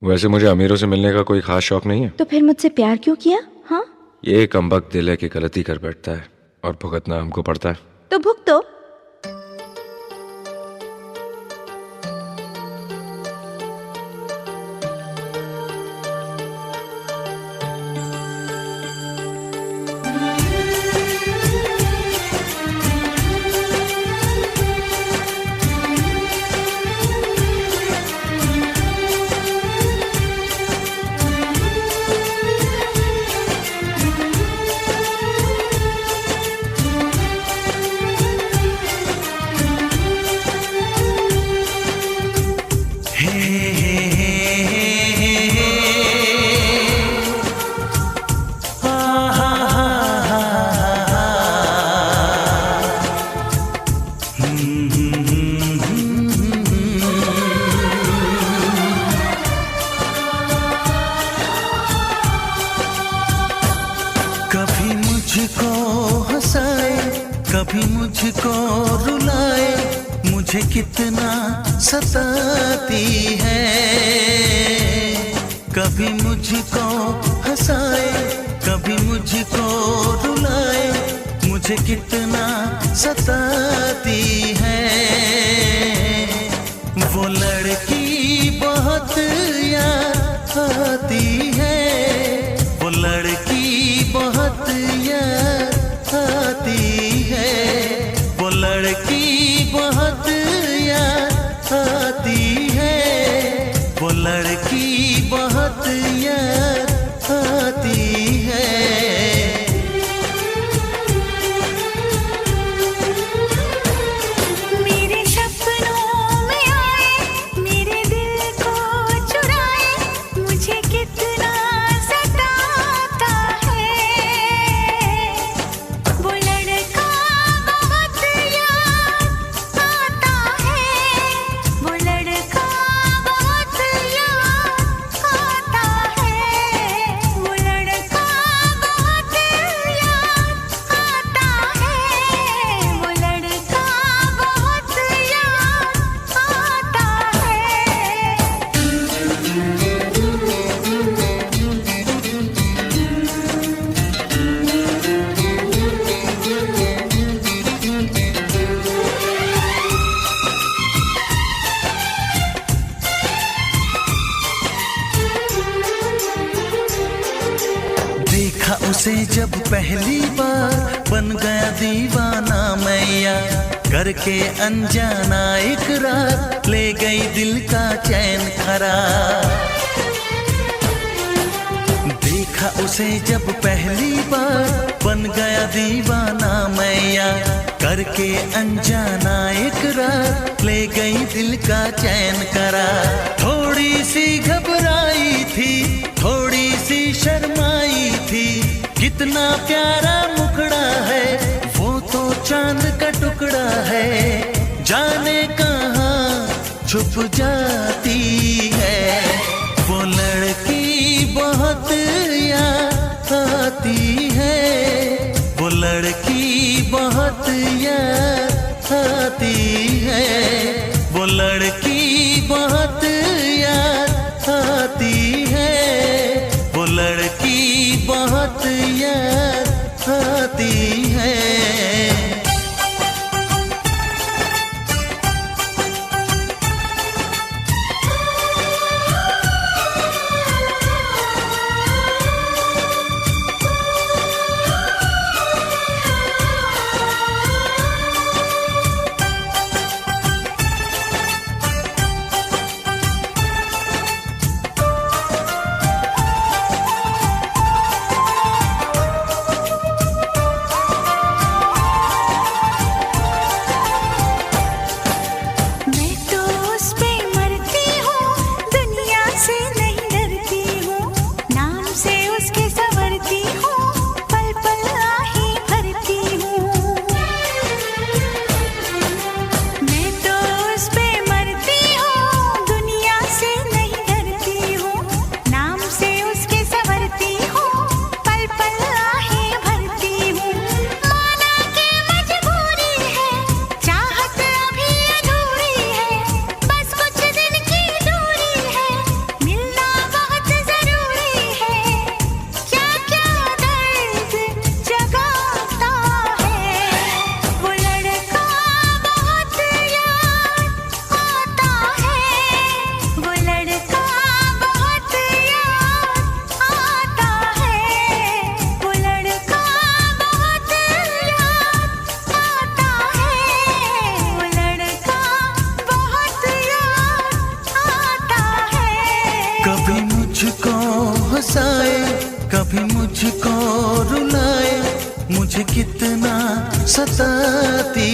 वैसे मुझे अमीरों से मिलने का कोई खास शौक नहीं है। तो फिर मुझसे प्यार क्यों किया? हाँ, ये कमबख्त दिल है कि गलती कर बैठता है और भुगतना हमको पड़ता है। तो भुगतो। कभी मुझको हंसाए, कभी मुझको रुलाए, मुझे कितना सताती है। कभी मुझको हंसाए, कभी मुझको रुलाए, मुझे कितना सताती है। वो लड़की बहुत याद आती है, वो लड़की बहुत याद आती है, वो लड़की बहुत याद आती है, वो लड़की बहुत याद आती है। मेरे सपनों में आए, मेरे दिल को चुराए, मुझे कितना सताता है। वो लड़का बहुत याद आता है, वो लड़का बहुत याद आता है, वो लड़का बहुत याद आता है, वो लड़का बहुत याद आता देखा उसे जब पहली बार, बन गया दीवाना मैया, करके अनजाना इकरार, ले गई दिल का चैन करार। देखा उसे जब पहली बार, बन गया दीवाना मैया, करके अनजाना इकरार, ले गई दिल का चैन करार। थोड़ी सी घबराई थी, थोड़ी सी शर्माई थी, कितना प्यारा मुखड़ा है, वो तो चांद का टुकड़ा है, जाने कहाँ छुप जाती है। वो लड़की बहुत याद आती है, वो लड़की बहुत याद आती है, वो लड़की बहुत याद आती है, वो लड़की बहुत याद आती है। हंसाए, कभी मुझको रुलाए, मुझे कितना सताती